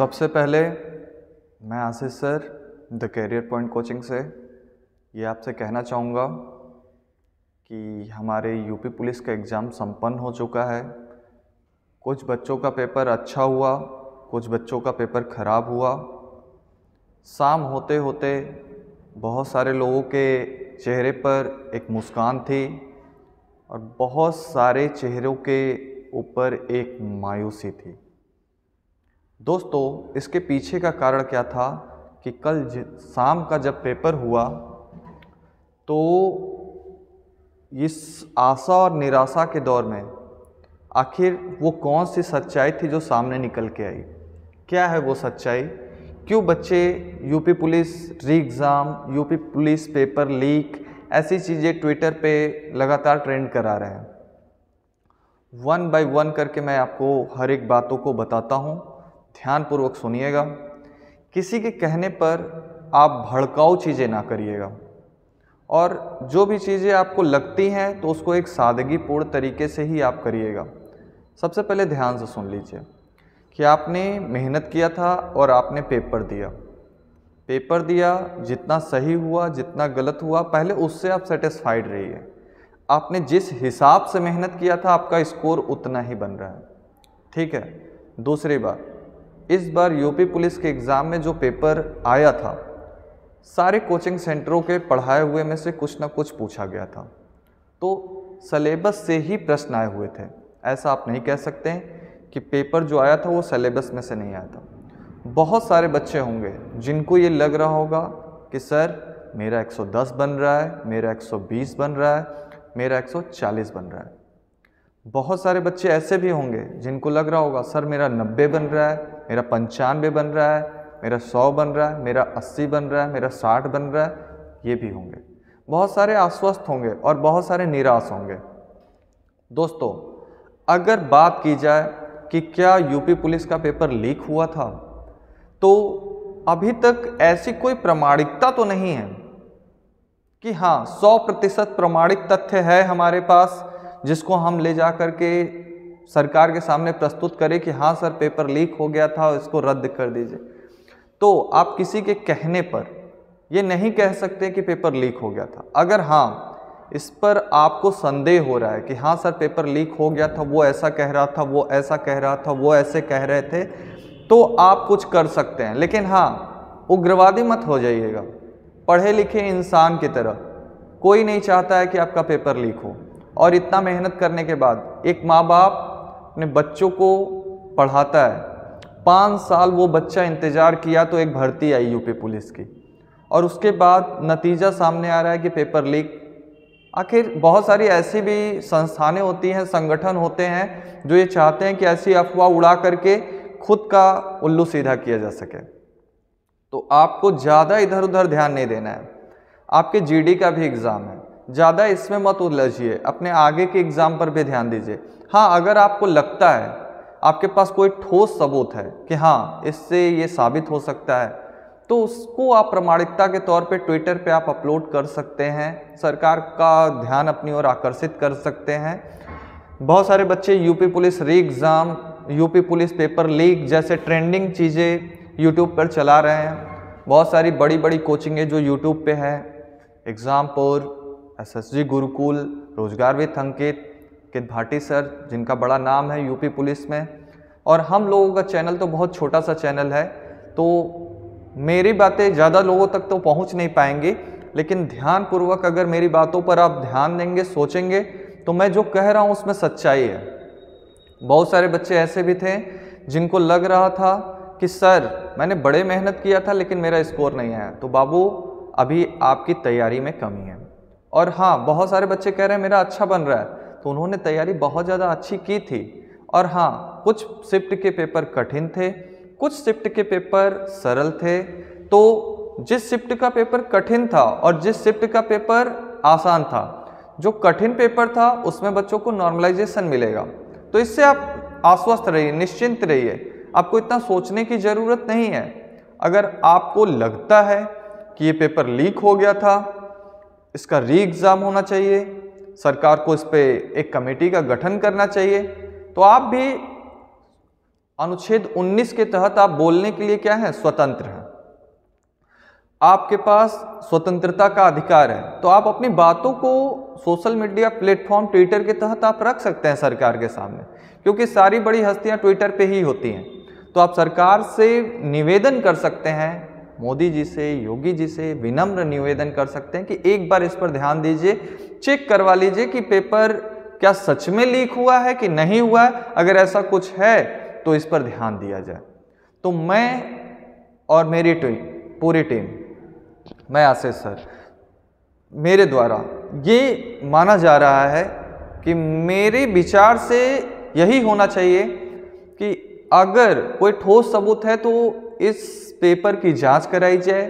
सबसे पहले मैं Ashish sir the Career Point coaching से ये आपसे कहना चाहूँगा कि हमारे यूपी पुलिस का एग्ज़ाम संपन्न हो चुका है। कुछ बच्चों का पेपर अच्छा हुआ, कुछ बच्चों का पेपर ख़राब हुआ। शाम होते होते बहुत सारे लोगों के चेहरे पर एक मुस्कान थी और बहुत सारे चेहरों के ऊपर एक मायूसी थी। दोस्तों, इसके पीछे का कारण क्या था कि कल शाम का जब पेपर हुआ तो इस आशा और निराशा के दौर में आखिर वो कौन सी सच्चाई थी जो सामने निकल के आई। क्या है वो सच्चाई? क्यों बच्चे यूपी पुलिस री exam, UP police paper leak, ऐसी चीज़ें ट्विटर पे लगातार ट्रेंड करा रहे हैं। वन बाय वन करके मैं आपको हर एक बातों को बताता हूँ, ध्यानपूर्वक सुनिएगा। किसी के कहने पर आप भड़काऊ चीज़ें ना करिएगा और जो भी चीज़ें आपको लगती हैं तो उसको एक सादगीपूर्ण तरीके से ही आप करिएगा। सबसे पहले ध्यान से सुन लीजिए कि आपने मेहनत किया था और आपने पेपर दिया, जितना सही हुआ जितना गलत हुआ, पहले उससे आप सेटिस्फाइड रहिए। आपने जिस हिसाब से मेहनत किया था आपका स्कोर उतना ही बन रहा है, ठीक है। दूसरी बात, इस बार यूपी पुलिस के एग्ज़ाम में जो पेपर आया था, सारे कोचिंग सेंटरों के पढ़ाए हुए में से कुछ ना कुछ पूछा गया था, तो सिलेबस से ही प्रश्न आए हुए थे। ऐसा आप नहीं कह सकते कि पेपर जो आया था वो सिलेबस में से नहीं आया था। बहुत सारे बच्चे होंगे जिनको ये लग रहा होगा कि सर मेरा 110 बन रहा है, मेरा 120 बन रहा है, मेरा 140 बन रहा है। बहुत सारे बच्चे ऐसे भी होंगे जिनको लग रहा होगा सर मेरा 90 बन रहा है, मेरा 95 बन रहा है, मेरा 100 बन रहा है, मेरा 80 बन रहा है, मेरा 60 बन रहा है। ये भी होंगे। बहुत सारे आश्वस्त होंगे और बहुत सारे निराश होंगे। दोस्तों, अगर बात की जाए कि क्या यूपी पुलिस का पेपर लीक हुआ था, तो अभी तक ऐसी कोई प्रामाणिकता तो नहीं है कि हाँ 100% प्रामाणिक तथ्य है हमारे पास जिसको हम ले जा कर के सरकार के सामने प्रस्तुत करें कि हाँ सर पेपर लीक हो गया था, इसको रद्द कर दीजिए। तो आप किसी के कहने पर ये नहीं कह सकते कि पेपर लीक हो गया था। अगर हाँ इस पर आपको संदेह हो रहा है कि हाँ सर पेपर लीक हो गया था, वो ऐसा कह रहा था, वो ऐसा कह रहा था, वो ऐसे कह रहे थे, तो आप कुछ कर सकते हैं। लेकिन हाँ, उग्रवादी मत हो जाइएगा। पढ़े लिखे इंसान की तरह कोई नहीं चाहता है कि आपका पेपर लीक हो। और इतना मेहनत करने के बाद एक माँ बाप अपने बच्चों को पढ़ाता है, 5 साल वो बच्चा इंतज़ार किया तो एक भर्ती आई यूपी पुलिस की, और उसके बाद नतीजा सामने आ रहा है कि पेपर लीक। आखिर बहुत सारी ऐसी भी संस्थानें होती हैं, संगठन होते हैं जो ये चाहते हैं कि ऐसी अफवाह उड़ा करके खुद का उल्लू सीधा किया जा सके। तो आपको ज़्यादा इधर उधर ध्यान नहीं देना है। आपके जीडी का भी एग्ज़ाम है, ज़्यादा इसमें मत उलझिए, अपने आगे के एग्ज़ाम पर भी ध्यान दीजिए। हाँ, अगर आपको लगता है, आपके पास कोई ठोस सबूत है कि हाँ इससे ये साबित हो सकता है, तो उसको आप प्रामाणिकता के तौर पे ट्विटर पे आप अपलोड कर सकते हैं, सरकार का ध्यान अपनी ओर आकर्षित कर सकते हैं। बहुत सारे बच्चे यूपी पुलिस री exam, UP police paper leak जैसे ट्रेंडिंग चीज़ें यूट्यूब पर चला रहे हैं। बहुत सारी बड़ी बड़ी कोचिंगें जो यूट्यूब पे है, एग्ज़ामपुर, SSG गुरुकुल, रोजगार विथ अंकित भाटी सर, जिनका बड़ा नाम है यूपी पुलिस में। और हम लोगों का चैनल तो बहुत छोटा सा चैनल है, तो मेरी बातें ज़्यादा लोगों तक तो पहुंच नहीं पाएंगी, लेकिन ध्यानपूर्वक अगर मेरी बातों पर आप ध्यान देंगे, सोचेंगे, तो मैं जो कह रहा हूँ उसमें सच्चाई है। बहुत सारे बच्चे ऐसे भी थे जिनको लग रहा था कि सर मैंने बड़े मेहनत किया था लेकिन मेरा स्कोर नहीं आया। तो बाबू, अभी आपकी तैयारी में कमी है। और हाँ, बहुत सारे बच्चे कह रहे हैं मेरा अच्छा बन रहा है, तो उन्होंने तैयारी बहुत ज़्यादा अच्छी की थी। और हाँ, कुछ शिफ्ट के पेपर कठिन थे, कुछ शिफ्ट के पेपर सरल थे। तो जिस शिफ्ट का पेपर कठिन था और जिस शिफ्ट का पेपर आसान था, जो कठिन पेपर था उसमें बच्चों को नॉर्मलाइजेशन मिलेगा। तो इससे आप आश्वस्त रहिए, निश्चिंत रहिए, आपको इतना सोचने की ज़रूरत नहीं है। अगर आपको लगता है कि ये पेपर लीक हो गया था, इसका री एग्ज़ाम होना चाहिए, सरकार को इस पे एक कमेटी का गठन करना चाहिए, तो आप भी अनुच्छेद 19 के तहत आप बोलने के लिए क्या है, स्वतंत्र हैं। आपके पास स्वतंत्रता का अधिकार है, तो आप अपनी बातों को सोशल मीडिया प्लेटफॉर्म ट्विटर के तहत आप रख सकते हैं सरकार के सामने, क्योंकि सारी बड़ी हस्तियां ट्विटर पे ही होती हैं। तो आप सरकार से निवेदन कर सकते हैं, मोदी जी से, योगी जी से विनम्र निवेदन कर सकते हैं कि एक बार इस पर ध्यान दीजिए, चेक करवा लीजिए कि पेपर क्या सच में लीक हुआ है कि नहीं हुआ है। अगर ऐसा कुछ है तो इस पर ध्यान दिया जाए। तो मैं और मेरी पूरी टीम, मैं आशीष सर, मेरे द्वारा ये माना जा रहा है कि मेरे विचार से यही होना चाहिए कि अगर कोई ठोस सबूत है तो इस पेपर की जांच कराई जाए,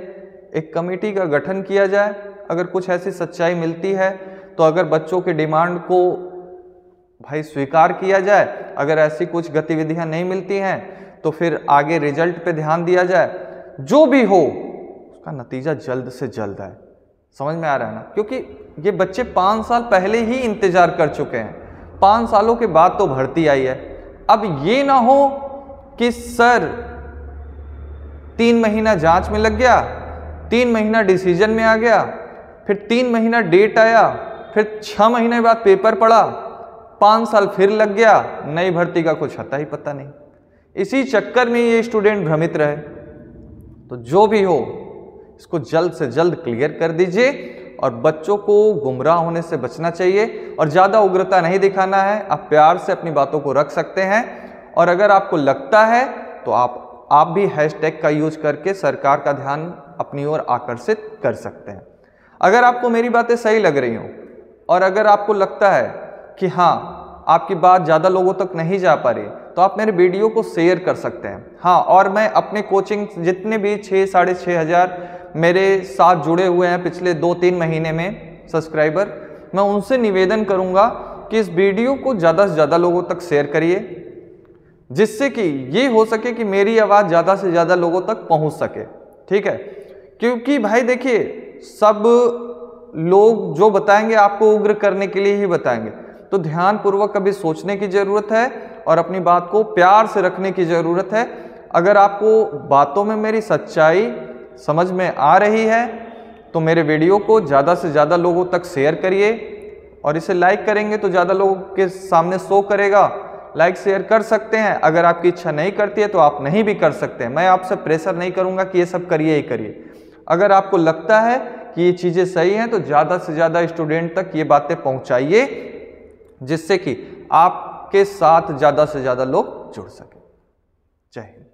एक कमेटी का गठन किया जाए। अगर कुछ ऐसी सच्चाई मिलती है तो अगर बच्चों की डिमांड को भाई स्वीकार किया जाए, अगर ऐसी कुछ गतिविधियां नहीं मिलती हैं तो फिर आगे रिजल्ट पे ध्यान दिया जाए। जो भी हो उसका नतीजा जल्द से जल्द आए। समझ में आ रहा है ना? क्योंकि ये बच्चे 5 साल पहले ही इंतजार कर चुके हैं, 5 सालों के बाद तो भर्ती आई है। अब ये ना हो कि सर 3 महीना जांच में लग गया, 3 महीना डिसीजन में आ गया, फिर 3 महीना डेट आया, फिर 6 महीने बाद पेपर पड़ा, 5 साल फिर लग गया, नई भर्ती का कुछ आता ही पता नहीं। इसी चक्कर में ये स्टूडेंट भ्रमित रहे। तो जो भी हो इसको जल्द से जल्द क्लियर कर दीजिए और बच्चों को गुमराह होने से बचना चाहिए और ज़्यादा उग्रता नहीं दिखाना है। आप प्यार से अपनी बातों को रख सकते हैं और अगर आपको लगता है तो आप भी हैशटैग का यूज करके सरकार का ध्यान अपनी ओर आकर्षित कर सकते हैं। अगर आपको मेरी बातें सही लग रही हों और अगर आपको लगता है कि हाँ आपकी बात ज़्यादा लोगों तक नहीं जा पा रही, तो आप मेरे वीडियो को शेयर कर सकते हैं। हाँ, और मैं अपने कोचिंग जितने भी 6-6.5 हज़ार मेरे साथ जुड़े हुए हैं पिछले 2-3 महीने में सब्सक्राइबर, मैं उनसे निवेदन करूंगा कि इस वीडियो को ज़्यादा से ज़्यादा लोगों तक शेयर करिए, जिससे कि ये हो सके कि मेरी आवाज़ ज़्यादा से ज़्यादा लोगों तक पहुंच सके। ठीक है? क्योंकि भाई देखिए, सब लोग जो बताएंगे आपको उग्र करने के लिए ही बताएंगे, तो ध्यानपूर्वक कभी सोचने की ज़रूरत है और अपनी बात को प्यार से रखने की ज़रूरत है। अगर आपको बातों में मेरी सच्चाई समझ में आ रही है तो मेरे वीडियो को ज़्यादा से ज़्यादा लोगों तक शेयर करिए और इसे लाइक करेंगे तो ज़्यादा लोगों के सामने शो करेगा। लाइक शेयर कर सकते हैं, अगर आपकी इच्छा नहीं करती है तो आप नहीं भी कर सकते हैं। मैं आपसे प्रेशर नहीं करूँगा कि ये सब करिए ही करिए। अगर आपको लगता है कि ये चीज़ें सही हैं तो ज़्यादा से ज़्यादा स्टूडेंट तक ये बातें पहुँचाइए, जिससे कि आपके साथ ज़्यादा से ज़्यादा लोग जुड़ सकें। जय हिंद।